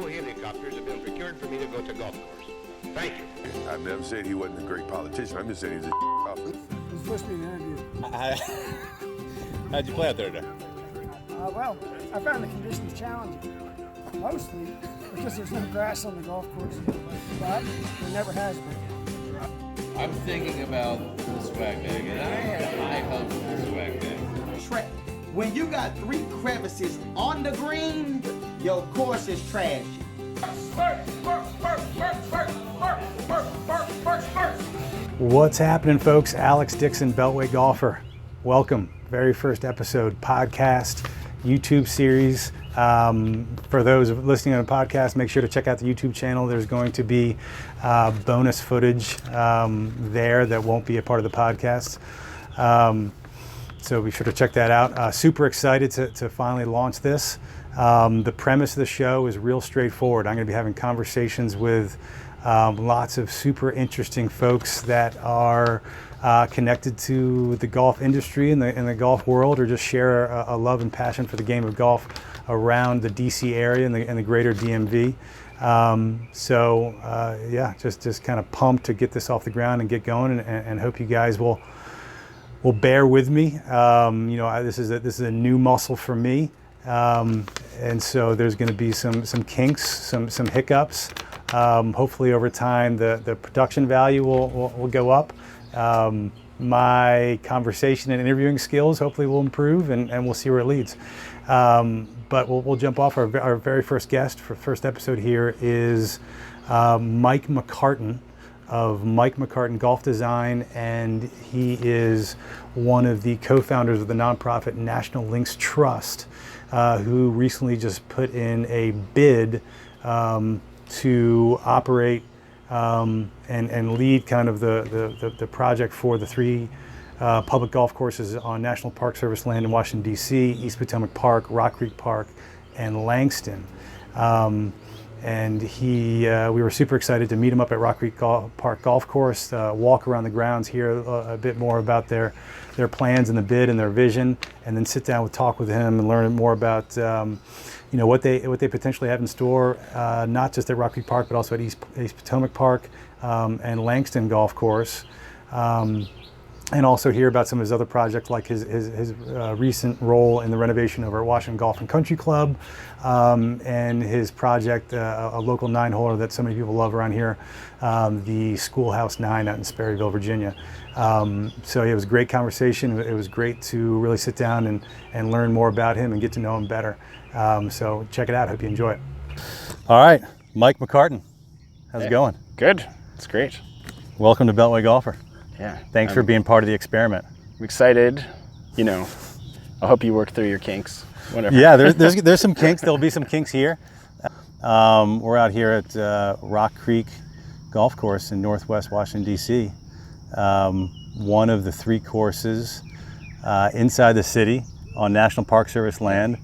no helicopters have been procured for me to go to golf course. Thank you. I've never said he wasn't a great politician. I'm just saying he's a golfer. It was supposed to be an interview. How'd you play out there today? Well, I found the conditions challenging, mostly because there's no grass on the golf course, but there never has been. I'm thinking about the swag bag, and I have high hopes for the swag bag. Trash. When you got 3 crevices on the green, your course is trashy. What's happening, folks? Alex Dixon, BeltwayGolfer. Welcome. Very first episode, podcast, YouTube series. For those listening on the podcast, make sure to check out the YouTube channel. There's going to be bonus footage there that won't be a part of the podcast. So be sure to check that out. Super excited to finally launch this. The premise of the show is real straightforward. I'm going to be having conversations with lots of super interesting folks that are connected to the golf industry and the golf world, or just share a love and passion for the game of golf around the DC area and the greater DMV. Just kind of pumped to get this off the ground and get going, and hope you guys will bear with me. This is a new muscle for me, and so there's going to be some kinks, some hiccups. Hopefully over time the production value will go up. My conversation and interviewing skills hopefully will improve, and we'll see where it leads. But we'll jump off. Our very first guest for first episode here is Mike McCartin of Mike McCartin Golf Design, and he is one of the co-founders of the nonprofit National Links Trust, who recently just put in a bid to operate and lead kind of the project for the 3 public golf courses on National Park Service land in Washington, D.C., East Potomac Park, Rock Creek Park, and Langston. We were super excited to meet him up at Rock Creek Park Golf Course, walk around the grounds, hear a bit more about their plans and the bid and their vision, and then sit down talk with him and learn more about what they potentially have in store, not just at Rock Creek Park, but also at East Potomac Park and Langston Golf Course. And also hear about some of his other projects, like his recent role in the renovation over at Washington Golf and Country Club, and his project, a local 9-holer that so many people love around here, the Schoolhouse 9 out in Sperryville, Virginia. So it was a great conversation. It was great to really sit down and learn more about him and get to know him better. So check it out. Hope you enjoy it. All right, Mike McCartin, how's it going? Good. It's great. Welcome to BeltwayGolfer. Yeah. Thanks for being part of the experiment. I'm excited. I hope you work through your kinks. Whatever. Yeah, there's some kinks. There'll be some kinks here. We're out here at Rock Creek Golf Course in Northwest Washington, D.C. One of the 3 courses inside the city on National Park Service land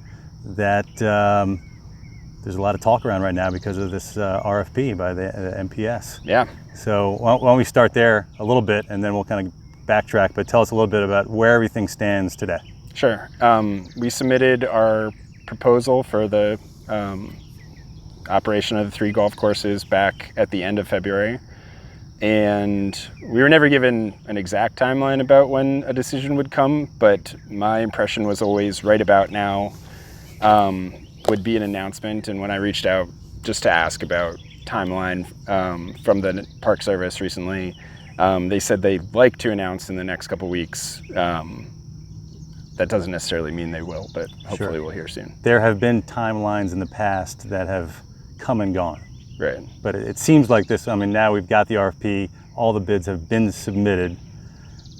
that there's a lot of talk around right now because of this RFP by the MPS. Yeah. So why don't we start there a little bit, and then we'll kind of backtrack, but tell us a little bit about where everything stands today. Sure. We submitted our proposal for the operation of the 3 golf courses back at the end of February, and we were never given an exact timeline about when a decision would come, but my impression was always right about now would be an announcement. And when I reached out just to ask about timeline from the Park Service recently, they said they'd like to announce in the next couple weeks. That doesn't necessarily mean they will, but hopefully Sure. We'll hear soon. There have been timelines in the past that have come and gone. Right. But it seems like this, now we've got the RFP, all the bids have been submitted.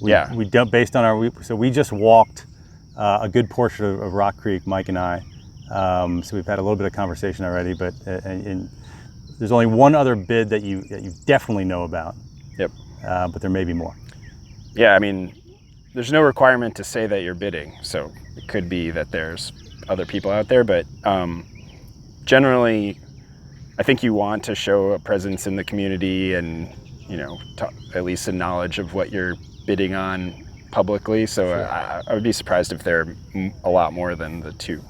We don't, based on so we just walked a good portion of Rock Creek, Mike and I. So we've had a little bit of conversation already, but there's only one other bid that you definitely know about. Yep. But there may be more. Yeah, there's no requirement to say that you're bidding, so it could be that there's other people out there, but generally, I think you want to show a presence in the community and, at least a knowledge of what you're bidding on publicly, so sure. I would be surprised if there are a lot more than the 2.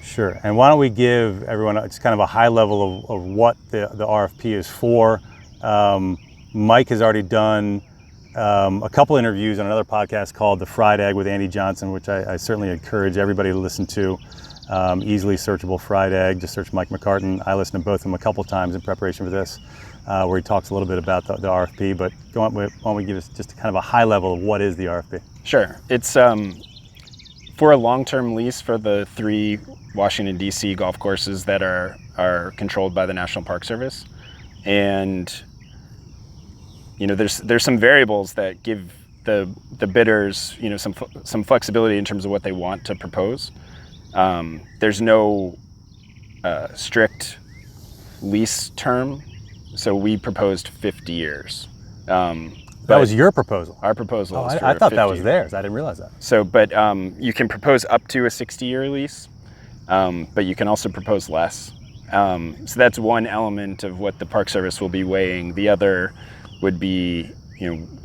Sure. And why don't we give everyone just kind of a high level of what the RFP is for. Mike has already done a couple interviews on another podcast called The Fried Egg with Andy Johnson, which I certainly encourage everybody to listen to. Easily searchable Fried Egg, just search Mike McCartin. I listened to both of them a couple times in preparation for this, where he talks a little bit about the RFP, but why don't we give us just kind of a high level of what is the RFP? Sure. It's for a long-term lease for the 3 Washington, D.C. golf courses that are controlled by the National Park Service. And, there's some variables that give the bidders, some flexibility in terms of what they want to propose. There's no strict lease term, so we proposed 50 years. That was your proposal? Our proposal. Oh, is I thought that 50. was theirs. I didn't realize that. So, but you can propose up to a 60-year lease, but you can also propose less. So that's one element of what the Park Service will be weighing. The other would be,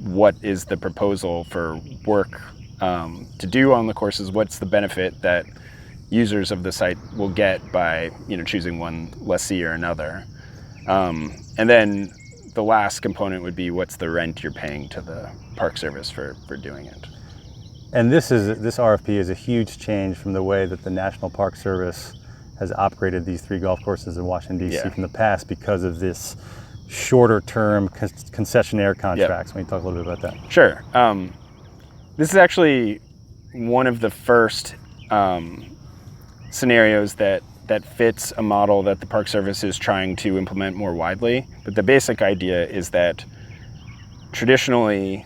what is the proposal for work to do on the courses? What's the benefit that users of the site will get by, choosing one lessee or another? And then the last component would be what's the rent you're paying to the Park Service for doing it. And this RFP is a huge change from the way that the National Park Service has operated these 3 golf courses in Washington, D.C. Yeah. from the past because of this shorter term concessionaire contracts. Yep. Can you talk a little bit about that? Sure. This is actually one of the first scenarios that fits a model that the Park Service is trying to implement more widely. But the basic idea is that traditionally,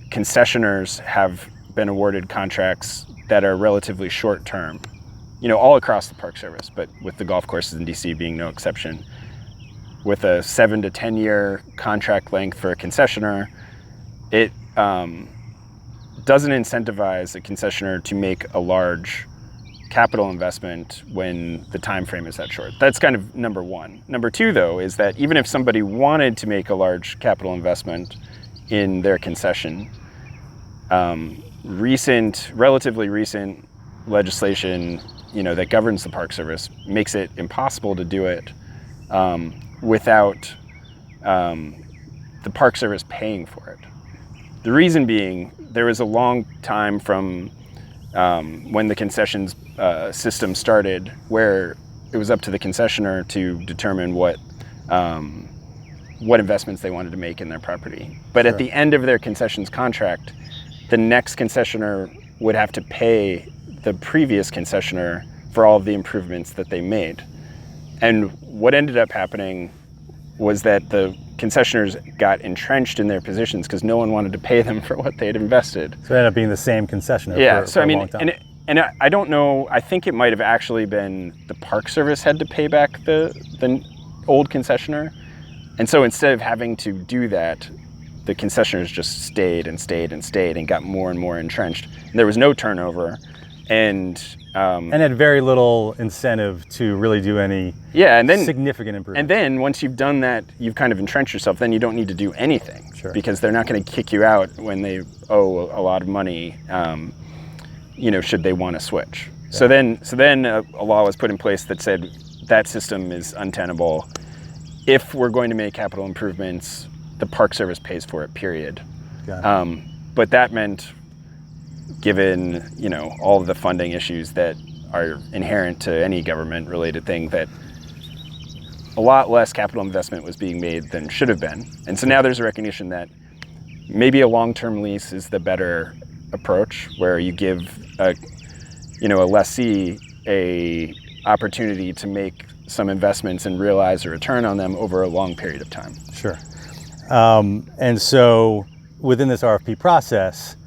concessioners have been awarded contracts that are relatively short term, all across the Park Service, but with the golf courses in DC being no exception. With a 7 to 10 year contract length for a concessioner, it doesn't incentivize a concessioner to make a large capital investment when the time frame is that short. That's kind of number one. Number two, though, is that even if somebody wanted to make a large capital investment in their concession, relatively recent legislation, that governs the Park Service makes it impossible to do it without the Park Service paying for it. The reason being, there was a long time from when the concessions system started where it was up to the concessioner to determine what investments they wanted to make in their property. But Sure. At the end of their concessions contract, the next concessioner would have to pay the previous concessioner for all of the improvements that they made. And what ended up happening was that the concessioners got entrenched in their positions because no one wanted to pay them for what they had invested. So it ended up being the same concessioner for a long time. And I don't know, I think it might have actually been the Park Service had to pay back the old concessioner. And so instead of having to do that, the concessioners just stayed and got more and more entrenched. And there was no turnover. And had very little incentive to really do any significant improvement. And then once you've done that, you've kind of entrenched yourself, then you don't need to do anything. Sure. Because they're not going to kick you out when they owe a lot of money, should they want to switch. Yeah. So then a law was put in place that said that system is untenable. If we're going to make capital improvements, the Park Service pays for it, period. But that meant, given all of the funding issues that are inherent to any government-related thing, that a lot less capital investment was being made than should have been. And so now there's a recognition that maybe a long-term lease is the better approach, where you give a lessee a opportunity to make some investments and realize a return on them over a long period of time. Sure. And so within this RFP process,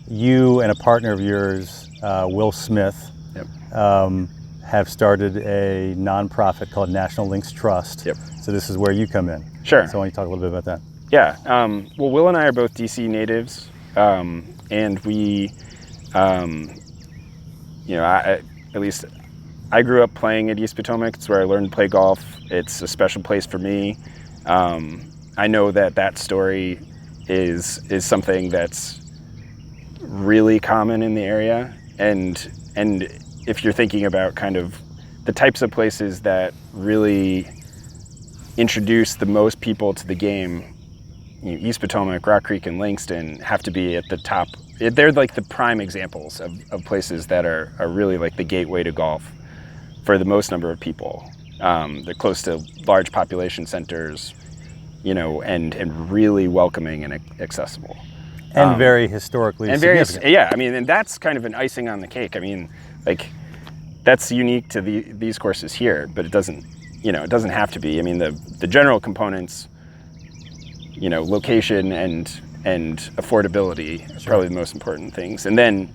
you and a partner of yours, Will Smith, Yep. Have started a nonprofit called National Links Trust. Yep. So this is where you come in. Sure. So why don't you talk a little bit about that? Yeah. Well, Will and I are both DC natives, and we, I grew up playing at East Potomac. It's where I learned to play golf. It's a special place for me. I know that story is something that's really common in the area, and if you're thinking about kind of the types of places that really introduce the most people to the game, East Potomac, Rock Creek, and Langston have to be at the top. They're like the prime examples of places that are really like the gateway to golf for the most number of people. They're close to large population centers, and really welcoming and accessible. And very historically significant. Yeah, I mean, and that's kind of an icing on the cake. I mean, like, that's unique to these courses here, but it doesn't have to be. I mean, the general components, location and affordability are probably the most important things. And then,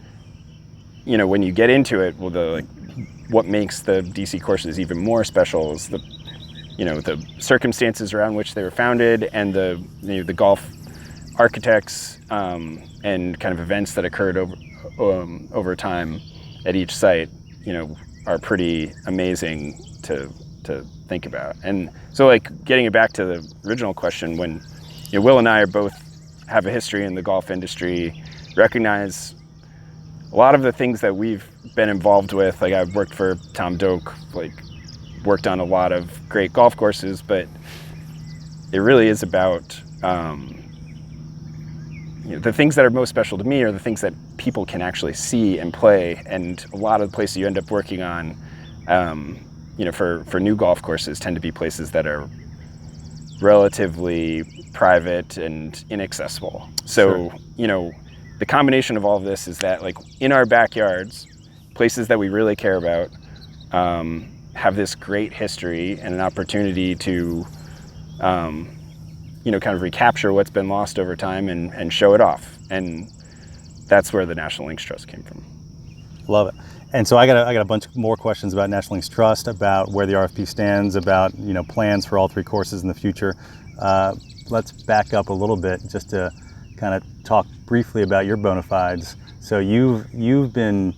when you get into it, well, what makes the DC courses even more special is the circumstances around which they were founded, and the golf architects and kind of events that occurred over time at each site, are pretty amazing to think about. And so, like, getting it back to the original question, when Will and I are both have a history in the golf industry, recognize a lot of the things that we've been involved with. Like, I've worked for Tom Doak, worked on a lot of great golf courses, but it really is about the things that are most special to me are the things that people can actually see and play. And a lot of the places you end up working on, for new golf courses, tend to be places that are relatively private and inaccessible. So, Sure. The combination of all of this is that, like, in our backyards, places that we really care about have this great history and an opportunity to, kind of recapture what's been lost over time and show it off. And that's where the National Links Trust came from. Love it. And so I got a bunch more questions about National Links Trust, about where the RFP stands, about plans for all three courses in the future. Let's back up a little bit just to kind of talk briefly about your bona fides. So you've been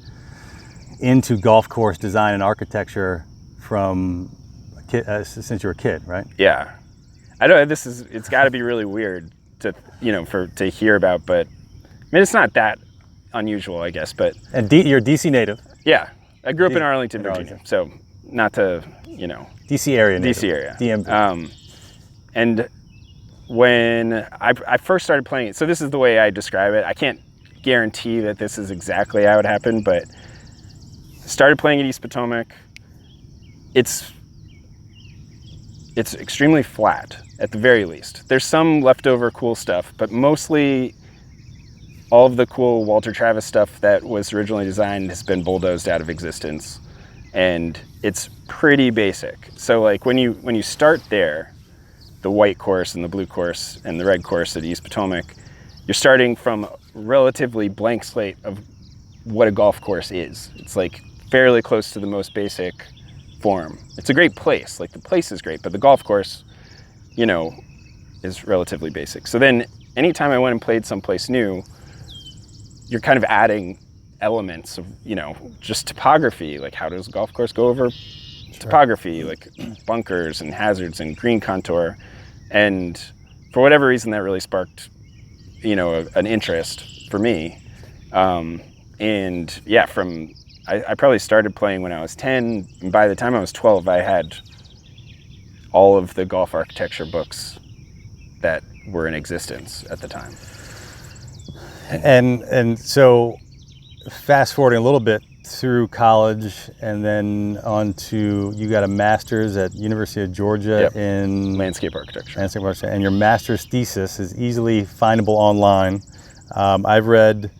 into golf course design and architecture from since you were a kid, right? Yeah, I know it's got to be really weird to to hear about, but I mean, it's not that unusual, I guess. But you're a DC native. Yeah, I grew up in Arlington, Virginia, so not to DC area native. DC area. DMV. And when I first started playing it, so this is the way I describe it. I can't guarantee that this is exactly how it happened, but started playing at East Potomac. It's extremely flat, at the very least. There's some leftover cool stuff, but mostly all of the cool Walter Travis stuff that was originally designed has been bulldozed out of existence, and it's pretty basic. So, like, when you start there, the white course and the blue course and the red course at East Potomac, you're starting from a relatively blank slate of what a golf course is. It's like fairly close to the most basic form. It's a great place, like the place is great, but the golf course, is relatively basic. So then anytime I went and played someplace new, you're kind of adding elements of, just topography. Like, how does a golf course go over topography, like bunkers and hazards and green contour. And for whatever reason, that really sparked, an interest for me. And yeah, I probably started playing when I was 10, and by the time I was 12, I had all of the golf architecture books that were in existence at the time. And so fast forwarding a little bit through college and then on to, you got a master's at University of Georgia in landscape architecture. And your master's thesis is easily findable online. I've read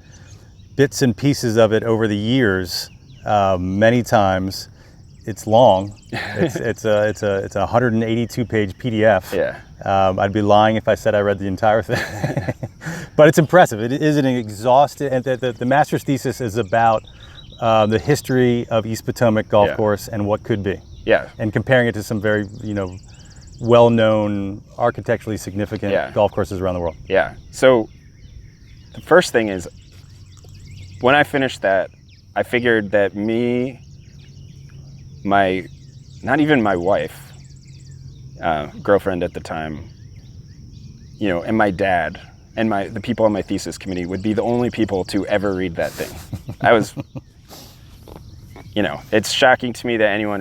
bits and pieces of it over the years, many times. It's long. It's a 182 page PDF. Yeah. I'd be lying if I said I read the entire thing. But it's impressive. It is an exhaustive, and the master's thesis is about the history of East Potomac Golf Course and what could be. Yeah. And comparing it to some very, well-known, architecturally significant golf courses around the world. Yeah. So the first thing is, when I finished that, I figured that not even my wife, girlfriend at the time, and my dad and the people on my thesis committee would be the only people to ever read that thing. you know, it's shocking to me that anyone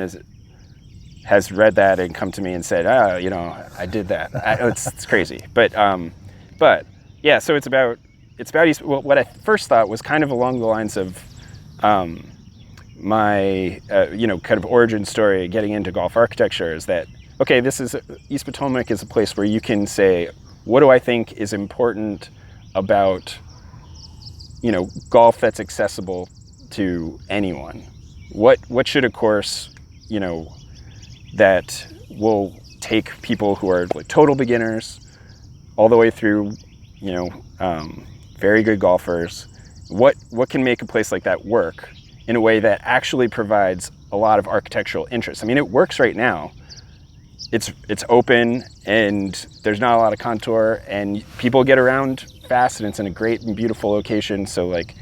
has read that and come to me and said, you know, I did that. It's crazy. But yeah, so it's about East. Well, what I first thought was kind of along the lines of my, you know, kind of origin story getting into golf architecture is that, okay, East Potomac is a place where you can say, what do I think is important about, you know, golf that's accessible to anyone? What should a course, you know, that will take people who are like total beginners all the way through, you know, very good golfers, what can make a place like that work in a way that actually provides a lot of architectural interest? I mean, it works right now. It's open and there's not a lot of contour and people get around fast and it's in a great and beautiful location. So like,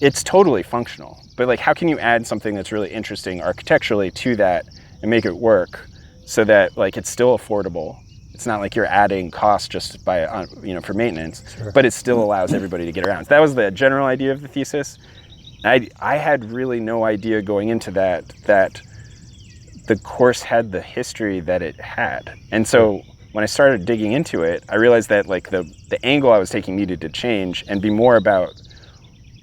it's totally functional. But like, how can you add something that's really interesting architecturally to that and make it work so that like it's still affordable? It's not like you're adding cost just by, you know, for maintenance, sure, but it still allows everybody to get around. So that was the general idea of the thesis. I had really no idea going into that the course had the history that it had. And so when I started digging into it, I realized that like the angle I was taking needed to change and be more about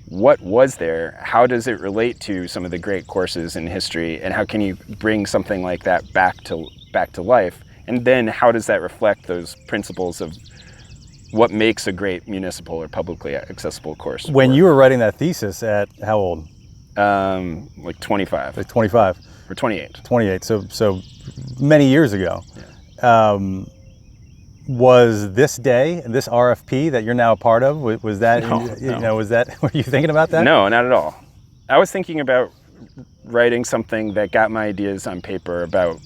what was there, how does it relate to some of the great courses in history, and how can you bring something like that back to life? And then how does that reflect those principles of what makes a great municipal or publicly accessible course? When you were writing that thesis at how old? Like 25. Like 25. Or 28. 28. So many years ago. Yeah. Was this day, this RFP that you're now a part of, was that, No. you know, were you thinking about that? No, not at all. I was thinking about writing something that got my ideas on paper about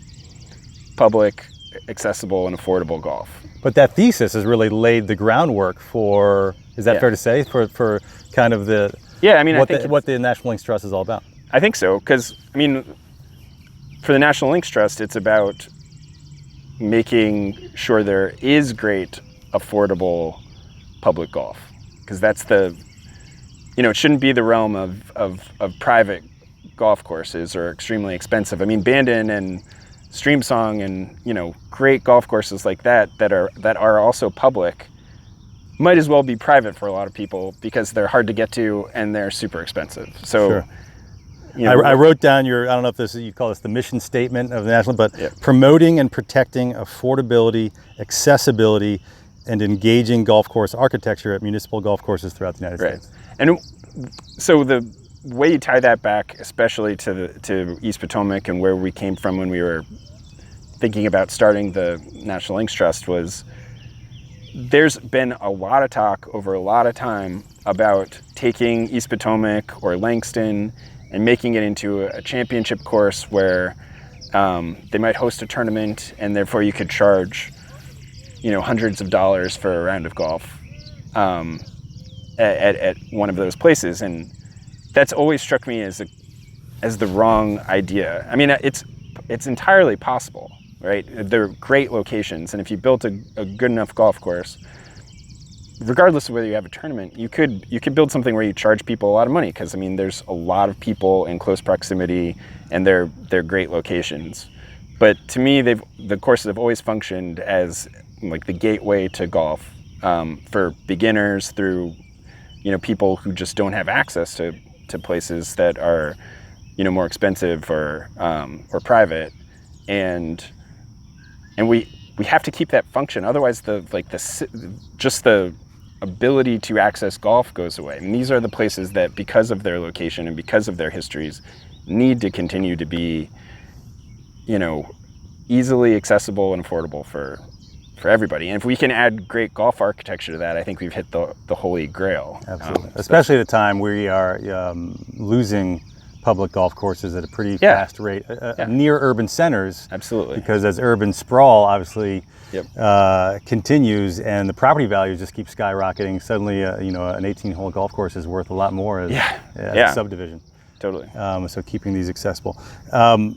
public, accessible, and affordable golf. But that thesis has really laid the groundwork for, is that fair to say, for kind of the, yeah, I mean, what the National Links Trust is all about? I think so, because, I mean, for the National Links Trust, it's about making sure there is great, affordable public golf. Because that's you know, it shouldn't be the realm of private golf courses or extremely expensive. I mean, Bandon and Streamsong and, you know, great golf courses like that are also public might as well be private for a lot of people because they're hard to get to and they're super expensive. So, sure. You know, I wrote down I don't know if you call this the mission statement of the National, but yeah, promoting and protecting affordability, accessibility, and engaging golf course architecture at municipal golf courses throughout the United States. And so the way you tie that back, especially to East Potomac and where we came from when we were thinking about starting the National Links Trust, was there's been a lot of talk over a lot of time about taking East Potomac or Langston and making it into a championship course where they might host a tournament and therefore you could charge, you know, hundreds of dollars for a round of golf at one of those places. And that's always struck me as the wrong idea. I mean, it's entirely possible, right? They're great locations, and if you built a good enough golf course, regardless of whether you have a tournament, you could build something where you charge people a lot of money, because I mean, there's a lot of people in close proximity, and they're great locations. But to me, the courses have always functioned as like the gateway to golf for beginners through, you know, people who just don't have access to places that are, you know, more expensive or private, and we have to keep that function. Otherwise, the ability to access golf goes away. And these are the places that, because of their location and because of their histories, need to continue to be, you know, easily accessible and affordable for everybody. And if we can add great golf architecture to that, I think we've hit the holy grail. Absolutely. Especially at a time we are losing public golf courses at a pretty fast rate near urban centers. Absolutely. Because as urban sprawl obviously Yep. Continues and the property values just keep skyrocketing, suddenly you know, an 18-hole golf course is worth a lot more as a subdivision. Totally. So keeping these accessible.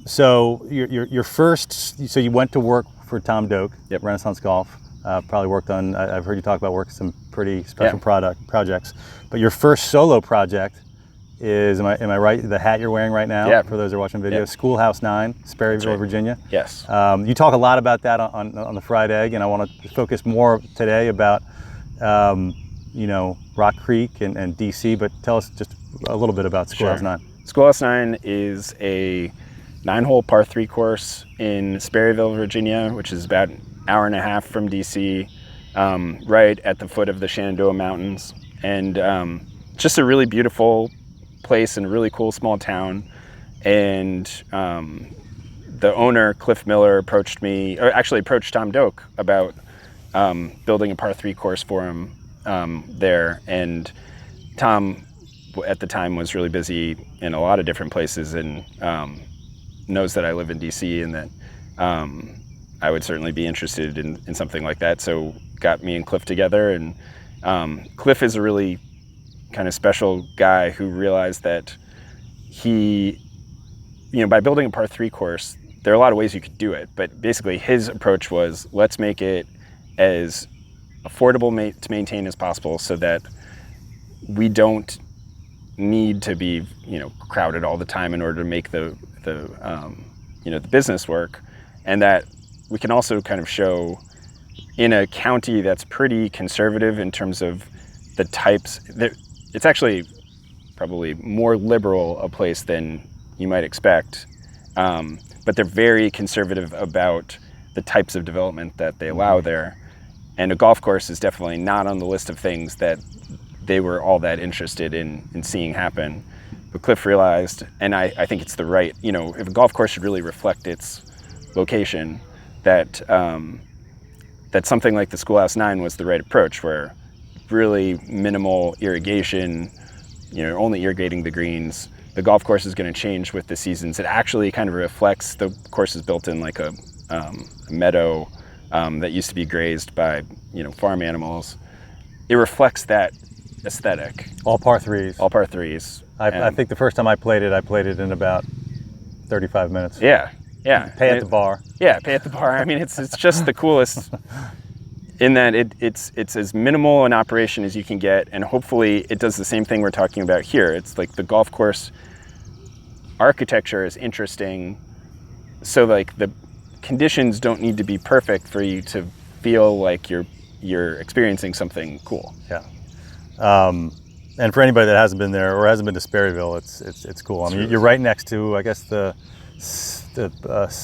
So your first, so you went to work for Tom Doak, Renaissance Golf. Probably worked on, I've heard you talk about working some pretty special projects. But your first solo project is, am I right, the hat you're wearing right now? Yeah. For those who are watching video, Yeah. Schoolhouse 9, Sperryville, right. Virginia. Yes. You talk a lot about that on the fried egg, and I want to focus more today about, you know, Rock Creek and DC, but tell us just a little bit about Schoolhouse Sure. 9. Schoolhouse 9 is a 9-hole par 3 course in Sperryville, Virginia, which is about an hour and a half from DC, right at the foot of the Shenandoah Mountains. And just a really beautiful place and a really cool small town. And the owner, Cliff Miller, approached me, or actually approached Tom Doak about building a par 3 course for him there. And Tom, at the time, was really busy in a lot of different places, and knows that I live in DC and that I would certainly be interested in something like that. So got me and Cliff together, and Cliff is a really kind of special guy who realized that he, you know, by building a par 3 course, there are a lot of ways you could do it, but basically his approach was, let's make it as affordable to maintain as possible so that we don't need to be, you know, crowded all the time in order to make the you know, the business work, and that we can also kind of show in a county that's pretty conservative in terms of the types. It's actually probably more liberal a place than you might expect, but they're very conservative about the types of development that they allow there. And a golf course is definitely not on the list of things that they were all that interested in seeing happen. But Cliff realized, and I think it's the right, you know, if a golf course should really reflect its location, that that something like the Schoolhouse 9 was the right approach, where really minimal irrigation, you know, only irrigating the greens. The golf course is going to change with the seasons. It actually kind of reflects, the course is built in like a meadow that used to be grazed by, you know, farm animals. It reflects that aesthetic. All par 3s. All par 3s. I think the first time I played it in about 35 minutes. Yeah, yeah. Pay at the bar. Yeah, pay at the bar. I mean, it's just the coolest in that it's as minimal an operation as you can get, and hopefully it does the same thing we're talking about here. It's like the golf course architecture is interesting, so like the conditions don't need to be perfect for you to feel like you're experiencing something cool. Yeah. And for anybody that hasn't been there or hasn't been to Sperryville, it's cool. I mean, you're right next to, I guess, the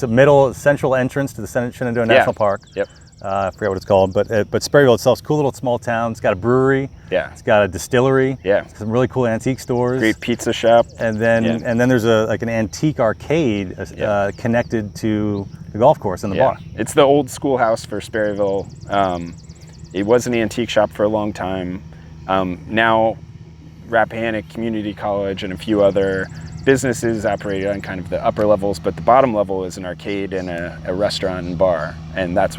middle central entrance to the Shenandoah National Park. Yep. I forget what it's called, but Sperryville itself is a cool little small town. It's got a brewery. Yeah. It's got a distillery. Yeah. Some really cool antique stores. Great pizza shop. And then there's an antique arcade connected to the golf course and the bar. It's the old schoolhouse for Sperryville. It was an antique shop for a long time. Now Rappahannock Community College and a few other businesses operate on kind of the upper levels, but the bottom level is an arcade and a restaurant and bar, and that's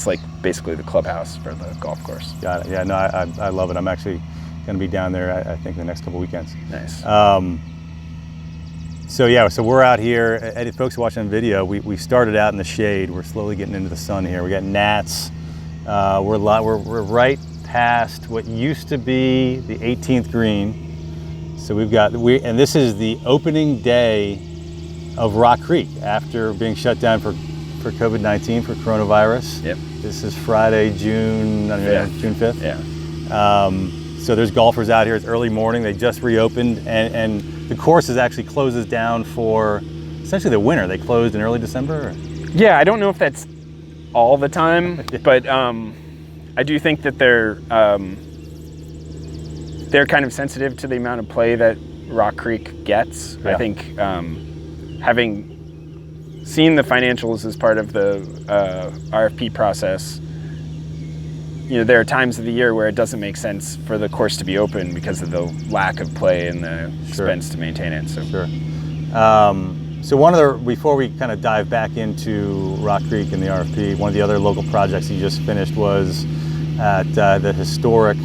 like basically the clubhouse for the golf course. Got it. Yeah, no, I love it. I'm actually going to be down there, I think, the next couple weekends. Nice. So we're out here. Folks watching the video, we started out in the shade. We're slowly getting into the sun here. We got gnats. We're right past what used to be the 18th green. So and this is the opening day of Rock Creek after being shut down for COVID-19, for coronavirus. Yep. This is Friday, June 5th. Yeah. So there's golfers out here. It's early morning. They just reopened, and the course actually closes down for essentially the winter. They closed in early December. Yeah, I don't know if that's all the time, but I do think that they're kind of sensitive to the amount of play that Rock Creek gets. Yeah. I think having seen the financials as part of the RFP process, you know, there are times of the year where it doesn't make sense for the course to be open because of the lack of play and the expense to maintain it. So. Sure. So before we kind of dive back into Rock Creek and the RFP, one of the other local projects you just finished was at the historic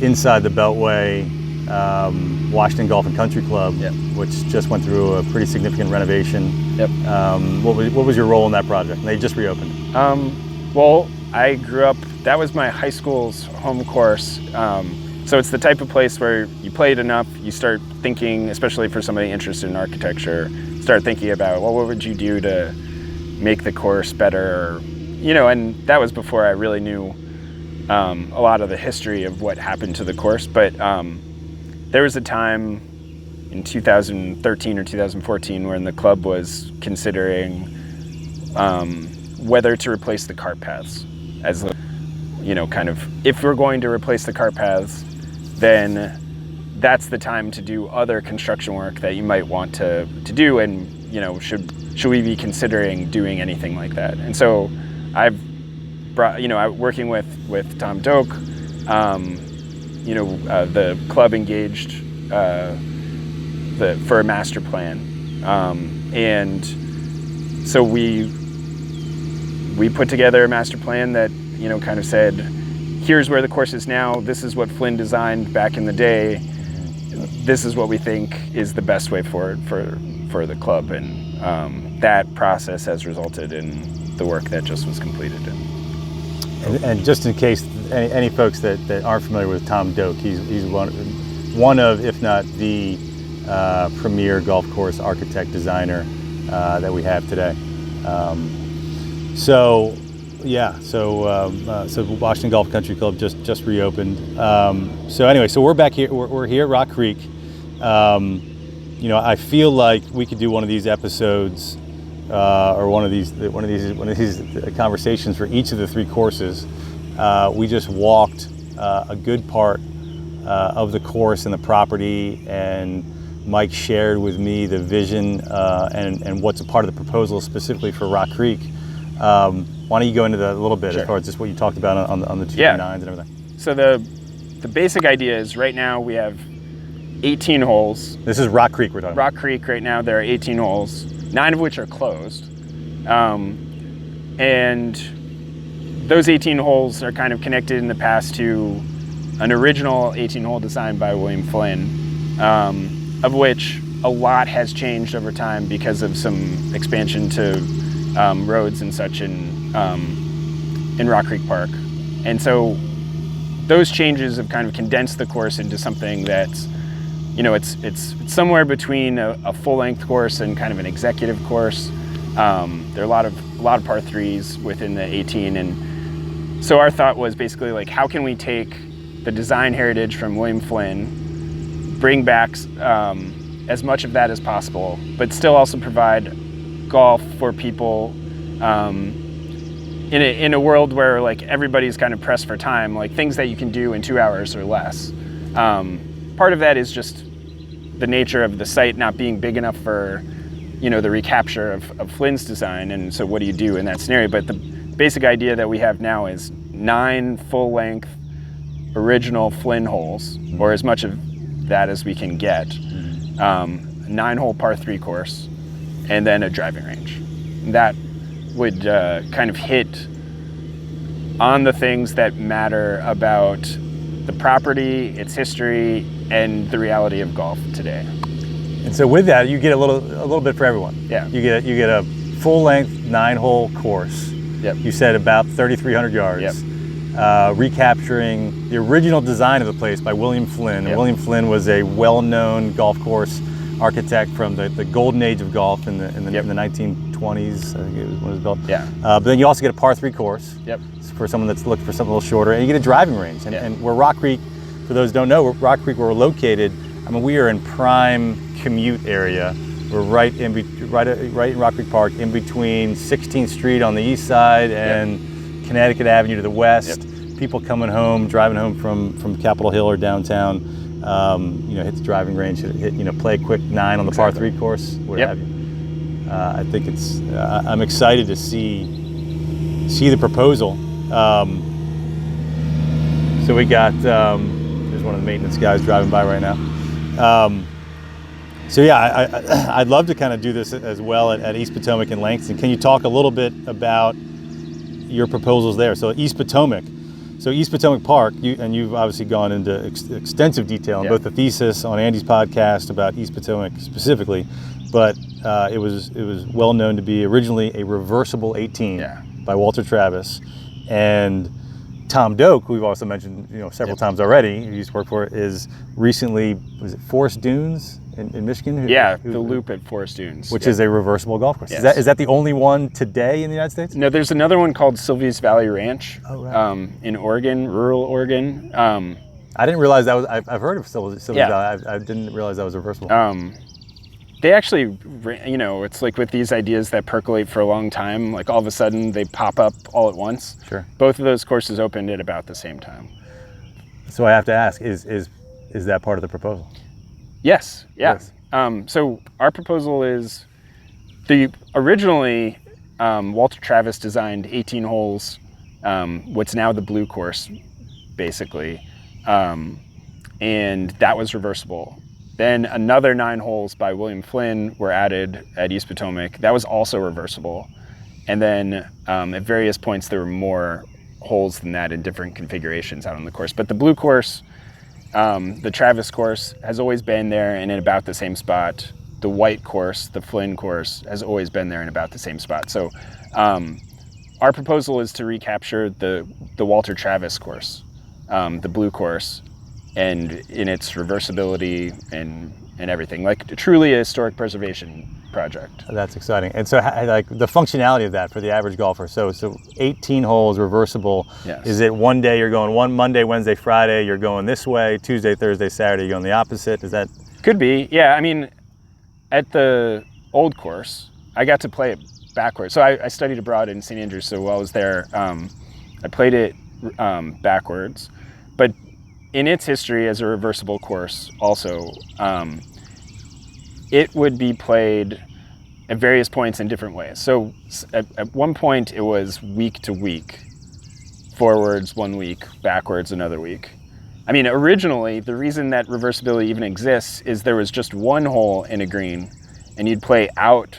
inside the Beltway Washington Golf and Country Club, which just went through a pretty significant renovation. Yep. What was your role in that project? They just reopened. Well, I grew up, that was my high school's home course. So it's the type of place where you play it enough, you start thinking, especially for somebody interested in architecture, start thinking about, well, what would you do to make the course better? Or, you know, and that was before I really knew a lot of the history of what happened to the course. But there was a time in 2013 or 2014 when the club was considering whether to replace the cart paths as, you know, kind of, if we're going to replace the cart paths, then that's the time to do other construction work that you might want to do. And, you know, should we be considering doing anything like that? And so I've brought, you know, working with Tom Doak, you know, the club engaged for a master plan. And so we put together a master plan that, you know, kind of said, here's where the course is now. This is what Flynn designed back in the day. This is what we think is the best way forward for the club. And that process has resulted in the work that just was completed. And just in case any folks that aren't familiar with Tom Doak, he's one of, if not the premier golf course architect designer that we have today. So Washington Golf Country Club just reopened. So anyway, so we're back here. We're here at Rock Creek. You know, I feel like we could do one of these episodes or one of these conversations for each of the three courses. We just walked a good part of the course and the property, and Mike shared with me the vision and what's a part of the proposal specifically for Rock Creek. Why don't you go into that a little bit, Sure. as far as just what you talked about on the 239s and everything? So the basic idea is right now we have 18 holes. This is Rock Creek we're talking about. Rock Creek right now, there are 18 holes, 9 of which are closed. And those 18 holes are kind of connected in the past to an original 18-hole design by William Flynn, of which a lot has changed over time because of some expansion to roads and such in Rock Creek Park. And so those changes have kind of condensed the course into something that's, you know, it's somewhere between a full-length course and kind of an executive course. There are a lot of par threes within the 18, and so our thought was basically like, how can we take the design heritage from William Flynn, bring back as much of that as possible, but still also provide golf for people in a world where like everybody's kind of pressed for time, like things that you can do in 2 hours or less. Part of that is just the nature of the site not being big enough for, you know, the recapture of Flynn's design, and so what do you do in that scenario? But the basic idea that we have now is 9 full-length original Flynn holes, or as much of that as we can get, 9-hole par 3 course, and then a driving range. That would kind of hit on the things that matter about the property, its history, and the reality of golf today. And so with that, you get a little bit for everyone. Yeah. You get a full-length 9-hole course. Yep. You said about 3,300 yards. Yep. Recapturing the original design of the place by William Flynn. Yep. William Flynn was a well-known golf course architect from the golden age of golf in the 1920s. I think it was when it was built. Yeah. But then you also get a par 3 course. Yep. For someone that's looking for something a little shorter, and you get a driving range. And, Yeah. and where Rock Creek, for those who don't know, where Rock Creek where we're located, I mean, we are in prime commute area. We're right in Rock Creek Park, in between 16th Street on the east side and Connecticut Avenue to the west. Yep. People coming home, driving home from Capitol Hill or downtown, you know, hit the driving range, play a quick 9 on the par 3 course, what Yep. have you. I think it's. I'm excited to see the proposal. So we got. There's one of the maintenance guys driving by right now. So yeah, I'd love to kind of do this as well at East Potomac and Langston. Can you talk a little bit about your proposals there? So East Potomac Park, you've obviously gone into extensive detail in both the thesis on Andy's podcast about East Potomac specifically, but it was well known to be originally a reversible 18 by Walter Travis, and Tom Doak, who we've also mentioned several times already, who used to work for, is recently, was it Forest Dunes in Michigan? The loop at Forest Dunes. Which is a reversible golf course. Yes. Is that the only one today in the United States? No, there's another one called Sylvia's Valley Ranch in Oregon, rural Oregon. I didn't realize that was, I've heard of Sylvia's Valley. I didn't realize that was reversible. They actually, it's like with these ideas that percolate for a long time, like all of a sudden they pop up all at once. Sure. Both of those courses opened at about the same time. So I have to ask, is that part of the proposal? Yes, yeah. Yes. So our proposal is, originally Walter Travis designed 18 holes, what's now the blue course, basically, and that was reversible. Then another 9 holes by William Flynn were added at East Potomac. That was also reversible. And then at various points there were more holes than that in different configurations out on the course. But the blue course, the Travis course, has always been there and in about the same spot. The white course, the Flynn course, has always been there in about the same spot. So our proposal is to recapture the Walter Travis course, the blue course, and in its reversibility and everything, like truly a historic preservation project. That's exciting. And so like the functionality of that for the average golfer, so 18 holes reversible. Yes. Is it one day you're going one Monday, Wednesday, Friday, you're going this way, Tuesday, Thursday, Saturday, you're going the opposite? Is that? Could be, yeah. I mean, at the old course, I got to play it backwards. So I studied abroad in St. Andrews, so while I was there, I played it backwards. But in its history as a reversible course also, it would be played at various points in different ways. So at one point it was week to week, forwards 1 week, backwards another week. I mean, originally the reason that reversibility even exists is there was just one hole in a green and you'd play out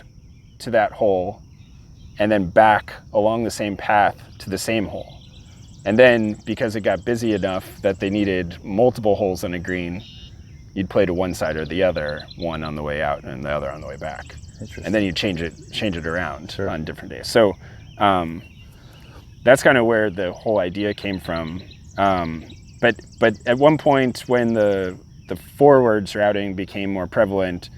to that hole and then back along the same path to the same hole. And then, because it got busy enough that they needed multiple holes on a green, you'd play to one side or the other, one on the way out and the other on the way back. And then you change it around on different days. So that's kind of where the whole idea came from. But at one point when the forwards routing became more prevalent,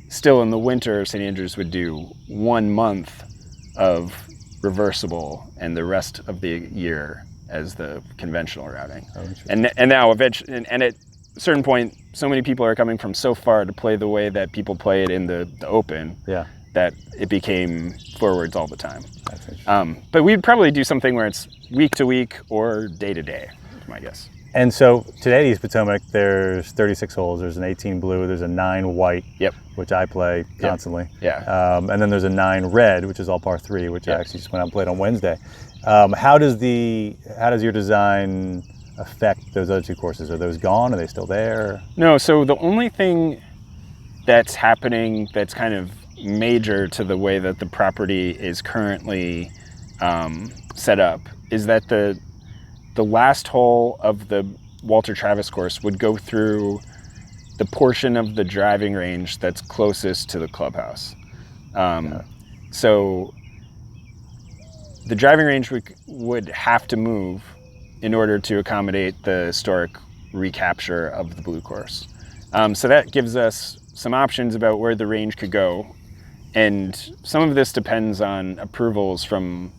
still in the winter, St. Andrews would do 1 month of reversible and the rest of the year as the conventional routing. And now eventually, and at a certain point, so many people are coming from so far to play the way that people play it in the open, that it became forwards all the time. That's interesting. But we'd probably do something where it's week to week or day to day, is my guess. And so today at East Potomac, there's 36 holes. There's an 18 blue, there's a 9 white, which I play constantly. Yeah. And then there's a 9 red, which is all par 3, which I actually just went out and played on Wednesday. How does your design affect those other 2 courses? Are those gone? Are they still there? No, so the only thing that's happening that's kind of major to the way that the property is currently set up is that the last hole of the Walter Travis course would go through the portion of the driving range that's closest to the clubhouse. So the driving range would have to move in order to accommodate the historic recapture of the blue course. So that gives us some options about where the range could go. And some of this depends on approvals from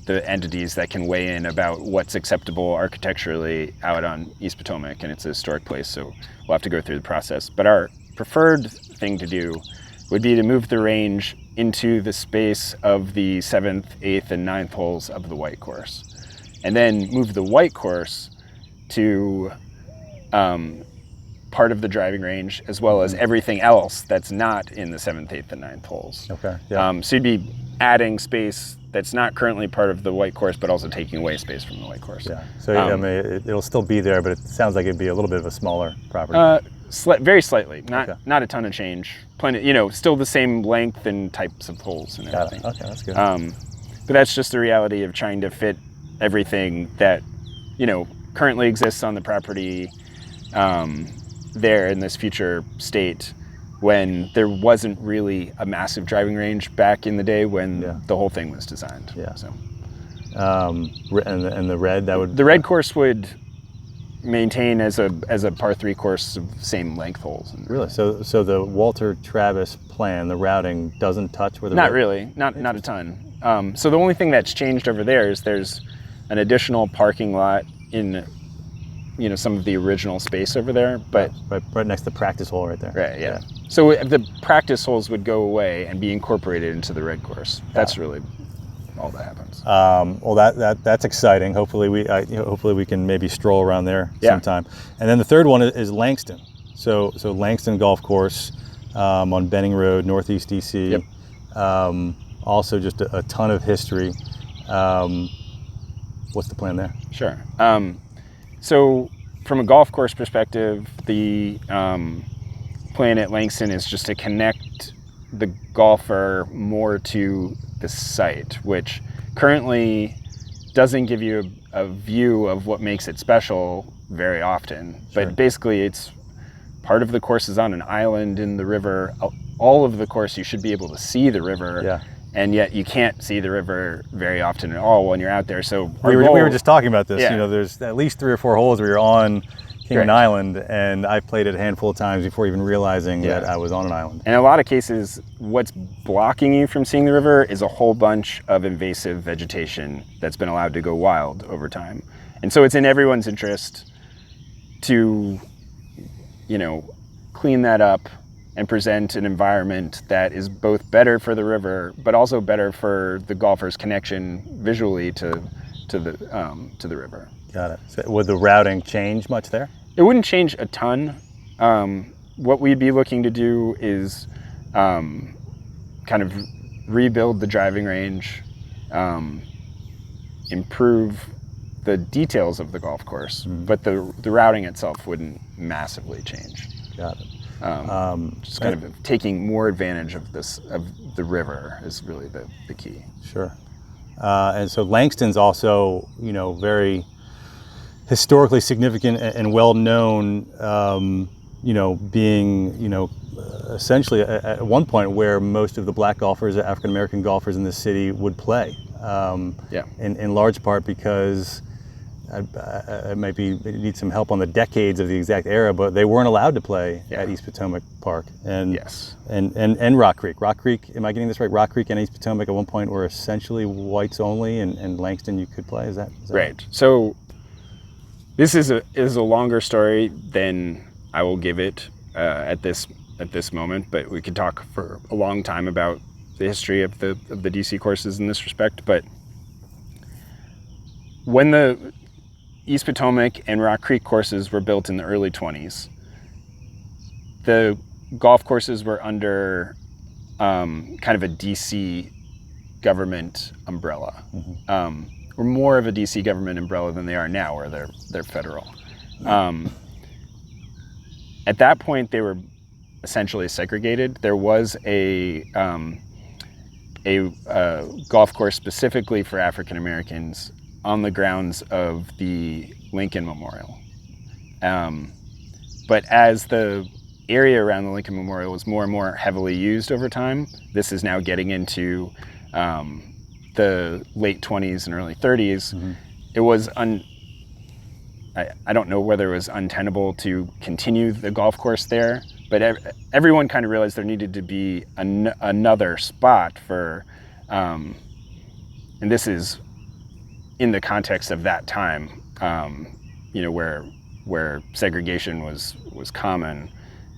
the entities that can weigh in about what's acceptable architecturally out on East Potomac, and it's a historic place, so we'll have to go through the process. But our preferred thing to do would be to move the range into the space of the 7th, 8th, and 9th holes of the white course, and then move the white course to part of the driving range, as well as everything else that's not in the 7th, 8th, and 9th holes. Okay. Yeah. So you'd be adding space that's not currently part of the white course, but also taking away space from the white course. Yeah. So I mean, it'll still be there, but it sounds like it'd be a little bit of a smaller property. Very slightly, not a ton of change. Plenty, still the same length and types of holes and everything. Got it. Okay, that's good. But that's just the reality of trying to fit everything that currently exists on the property there in this future state, when there wasn't really a massive driving range back in the day when the whole thing was designed. Yeah. So. And the red, that would... The red course would maintain as a par 3 course of same length holes. Really? So the Walter Travis plan, the routing, doesn't touch where the Not red... really, not a ton. So the only thing that's changed over there is there's an additional parking lot in, some of the original space over there, but right next to the practice hole right there. right, yeah. So the practice holes would go away and be incorporated into the red course. That's really all that happens. Well, that's exciting. Hopefully we can maybe stroll around there sometime. And then the third one is Langston. So Langston Golf Course on Benning Road, Northeast DC. Yep. Also just a ton of history. What's the plan there? Sure. So from a golf course perspective, the plan at Langston is just to connect the golfer more to the site, which currently doesn't give you a view of what makes it special very often. Sure. But basically it's part of the course is on an island in the river. All of the course you should be able to see the river. Yeah. And yet you can't see the river very often at all when you're out there. So we were just talking about this. Yeah. There's at least 3 or 4 holes where you're on Kingman Correct. Island, and I played it a handful of times before even realizing Yeah. that I was on an island. In a lot of cases, what's blocking you from seeing the river is a whole bunch of invasive vegetation that's been allowed to go wild over time. And so it's in everyone's interest to, clean that up and present an environment that is both better for the river, but also better for the golfer's connection visually to the river. Got it. So would the routing change much there? It wouldn't change a ton. What we'd be looking to do is kind of rebuild the driving range, improve the details of the golf course, but the routing itself wouldn't massively change. Got it. Just kind of taking more advantage of the river is really the key. Sure. And so Langston's also, very historically significant and well known, being, essentially at one point where most of the black golfers, African American golfers in the city would play. In large part because it need some help on the decades of the exact era, but they weren't allowed to play at East Potomac Park and Rock Creek. Rock Creek, am I getting this right? Rock Creek and East Potomac at one point were essentially whites only, and Langston you could play. Is that right? So this is a longer story than I will give it at this moment, but we could talk for a long time about the history of the DC courses in this respect. But when the East Potomac and Rock Creek courses were built in the early 20s, the golf courses were under kind of a DC government umbrella. Or more of a DC government umbrella than they are now, where they're federal. At that point, they were essentially segregated. There was a golf course specifically for African Americans on the grounds of the Lincoln Memorial. But as the area around the Lincoln Memorial was more and more heavily used over time, this is now getting into the late 20s and early 30s. It was I don't know whether it was untenable to continue the golf course there, but everyone kind of realized there needed to be another spot for, and this is in the context of that time, where segregation was common,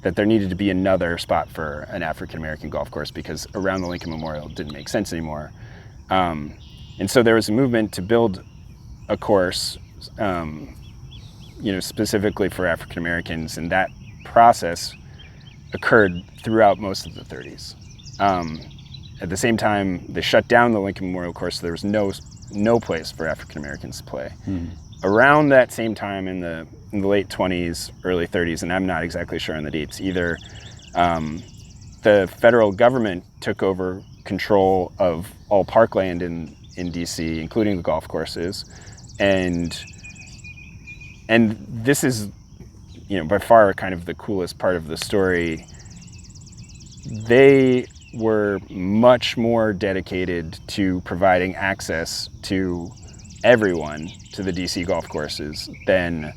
that there needed to be another spot for an African American golf course because around the Lincoln Memorial didn't make sense anymore. And so there was a movement to build a course, specifically for African Americans, and that process occurred throughout most of the 30s. At the same time, they shut down the Lincoln Memorial course, so there was no place for African Americans to play. Around that same time in the late 20s, early 30s, and I'm not exactly sure on the dates either, the federal government took over control of all parkland in DC, including the golf courses, and this is, by far kind of the coolest part of the story. They were much more dedicated to providing access to everyone to the DC golf courses than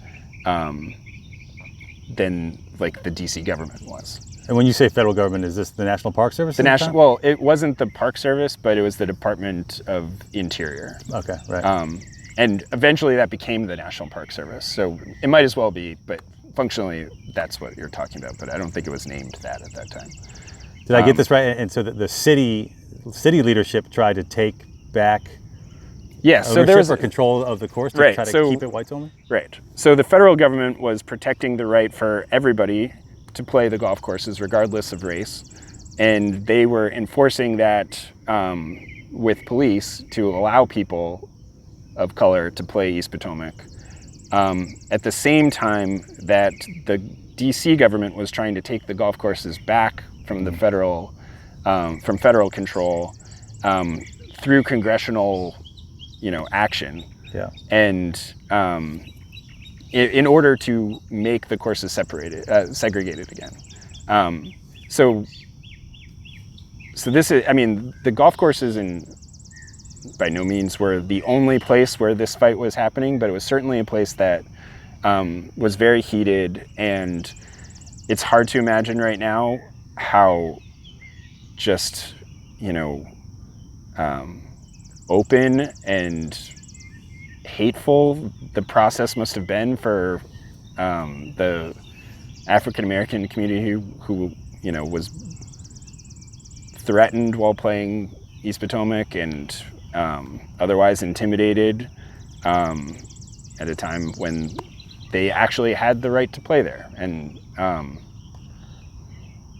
like the DC government was. And when you say federal government, is this the National Park Service? The national, well, it wasn't the Park Service, but it was the Department of Interior. Okay, right. And eventually that became the National Park Service. So it might as well be, but functionally that's what you're talking about. But I don't think it was named that at that time. Did I get this right? And so the city leadership tried to take back so there was control of the course to right, try to so, keep it whites only? Right. So the federal government was protecting the right for everybody to play the golf courses regardless of race. And they were enforcing that with police to allow people of color to play East Potomac. At the same time that the DC government was trying to take the golf courses back from the federal control through congressional action. Yeah. And in order to make the courses segregated again. So this is, I mean, the golf courses by no means were the only place where this fight was happening, but it was certainly a place that was very heated, and it's hard to imagine right now how just, open and hateful the process must have been for the African American community who was threatened while playing East Potomac and otherwise intimidated at a time when they actually had the right to play there. And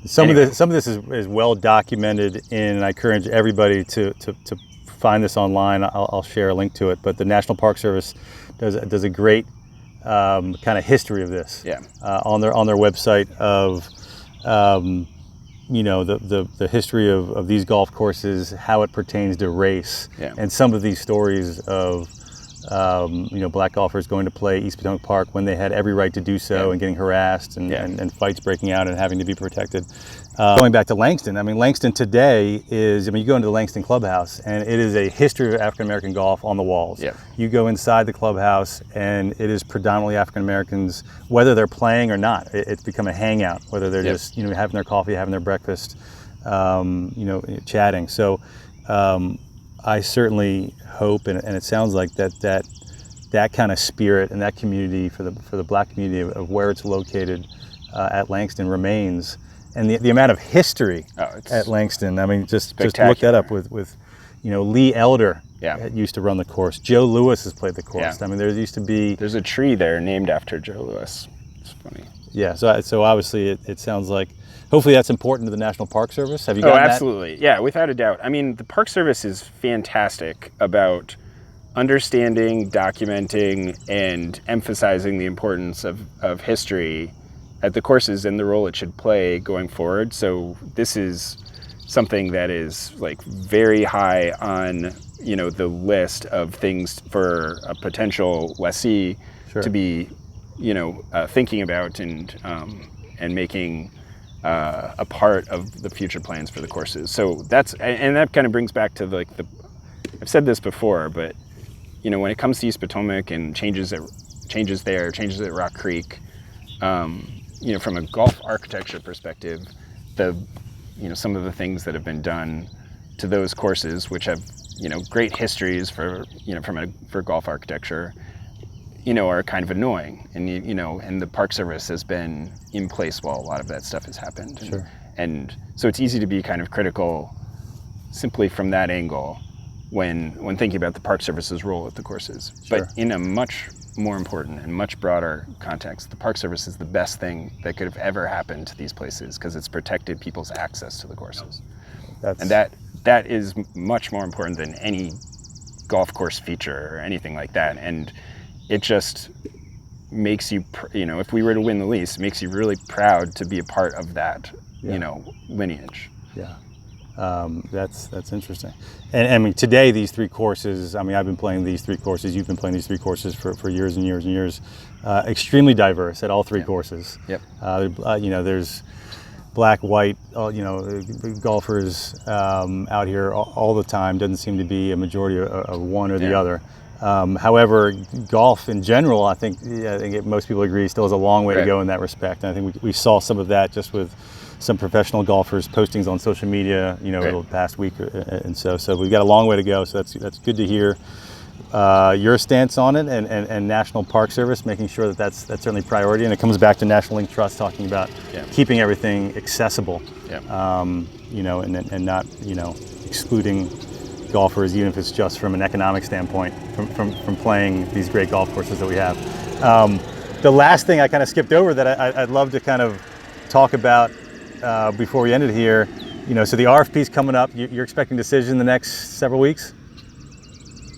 some of this is well documented, and I encourage everybody to find this online. I'll share a link to it. But the National Park Service does a great kind of history of this. Yeah. On their website of the history of these golf courses, how it pertains to race, and some of these stories of black golfers going to play East Potomac Park when they had every right to do so, and getting harassed and fights breaking out and having to be protected. Going back to Langston, I mean, Langston today is, you go into the Langston clubhouse and it is a history of African American golf on the walls. Yeah. You go inside the clubhouse and it is predominantly African Americans, whether they're playing or not. It's become a hangout, whether they're just having their coffee, having their breakfast, chatting. So I certainly hope, and it sounds like that kind of spirit and that community for the black community of where it's located at Langston remains. And the amount of history at Langston, I mean, just look that up with Lee Elder used to run the course. Joe Lewis has played the course. I mean, there's a tree there named after Joe Lewis. It's funny. Yeah, so obviously it sounds like, hopefully that's important to the National Park Service. Have you gotten that? Absolutely. Yeah, without a doubt. I mean, the Park Service is fantastic about understanding, documenting, and emphasizing the importance of history at the courses and the role it should play going forward. So this is something that is like very high on the list of things for a potential lessee to be thinking about and making a part of the future plans for the courses. So that kind of brings back to I've said this before, but when it comes to East Potomac and changes at Rock Creek, from a golf architecture perspective, some of the things that have been done to those courses, which have great histories for golf architecture, are kind of annoying, and the Park Service has been in place while a lot of that stuff has happened. Sure. And so it's easy to be kind of critical simply from that angle when thinking about the Park Service's role at the courses. Sure. But in a much more important and much broader context, the Park Service is the best thing that could have ever happened to these places because it's protected people's access to the courses. And that is much more important than any golf course feature or anything like that. And it just makes you, if we were to win the lease, it makes you really proud to be a part of that, lineage. Yeah. That's interesting. And I mean, today these three courses, I mean, I've been playing these three courses, you've been playing these three courses for years and years and years, extremely diverse at all three courses. Yep. There's black, white, golfers out here all the time. Doesn't seem to be a majority of one or the other. However, golf in general, I think most people agree, still has a long way to Right. go in that respect. And I think we saw some of that just with some professional golfers' postings on social media, Right. over the past week, and so we've got a long way to go. So that's good to hear your stance on it, and National Park Service making sure that that's certainly priority. And it comes back to National Link Trust talking about Yeah. keeping everything accessible, Yeah. and not excluding golfers, even if it's just from an economic standpoint, from playing these great golf courses that we have. The last thing I kind of skipped over that I'd love to kind of talk about before we ended here, so the RFP's coming up. You're expecting a decision in the next several weeks?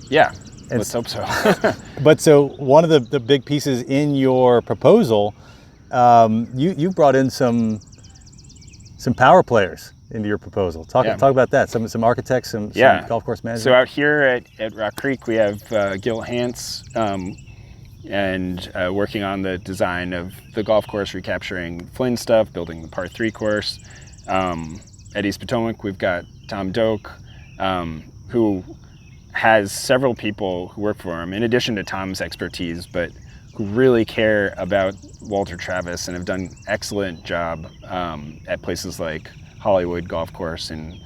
Yeah, And let's hope so. But so one of the big pieces in your proposal, you brought in some power players into your proposal. Talk about that. Some architects, some golf course managers. So out here at Rock Creek, we have Gil Hance and working on the design of the golf course, recapturing Flynn stuff, building the par 3 course. At East Potomac, we've got Tom Doak, who has several people who work for him, in addition to Tom's expertise, but who really care about Walter Travis and have done an excellent job at places like Hollywood Golf Course in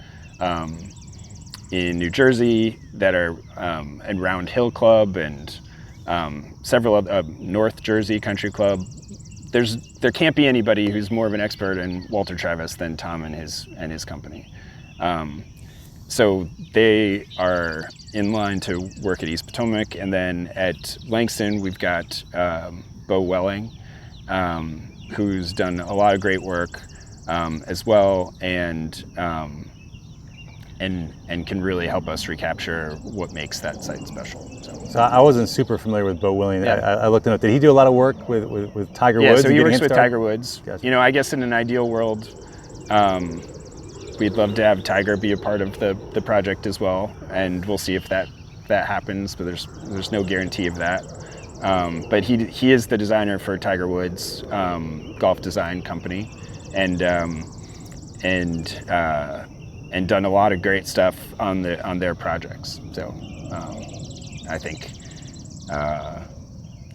New Jersey, that are and Round Hill Club, and several other, North Jersey Country Club. There can't be anybody who's more of an expert in Walter Travis than Tom and his company. So they are in line to work at East Potomac, and then at Langston we've got Bo Welling, who's done a lot of great work as well, and can really help us recapture what makes that site special. So I wasn't super familiar with Bo Welling. Yeah. I looked him up. Did he do a lot of work with Tiger Yeah, Woods? so and he getting works him with started? Tiger Woods. Gotcha. I guess in an ideal world, we'd love to have Tiger be a part of the project as well, and we'll see if that happens, but there's no guarantee of that. But he is the designer for Tiger Woods golf design company, and done a lot of great stuff on their projects. So I think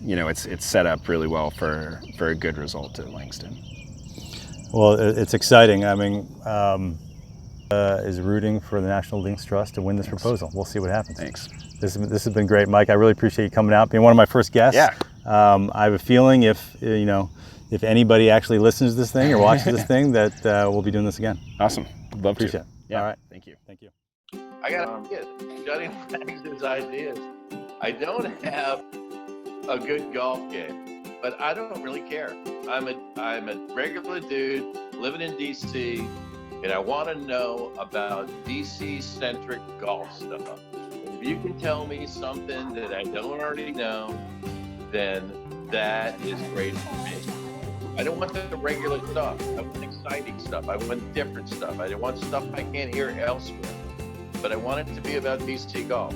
it's set up really well for a good result at Langston. Well, it's exciting. I mean, is rooting for the National Links Trust to win this proposal. We'll see what happens. Thanks. This has been great, Mike. I really appreciate you coming out, being one of my first guests. Yeah. I have a feeling if anybody actually listens to this thing or watches this thing, that we'll be doing this again. Awesome. Love to. Appreciate it. Yeah. All right. Thank you. Thank you. I got to get Johnny Langston's ideas. I don't have a good golf game, but I don't really care. I'm a regular dude living in DC, and I want to know about DC-centric golf stuff. If you can tell me something that I don't already know, then that is great for me. I don't want the regular stuff. I want exciting stuff. I want different stuff. I want stuff I can't hear elsewhere. But I want it to be about DC golf.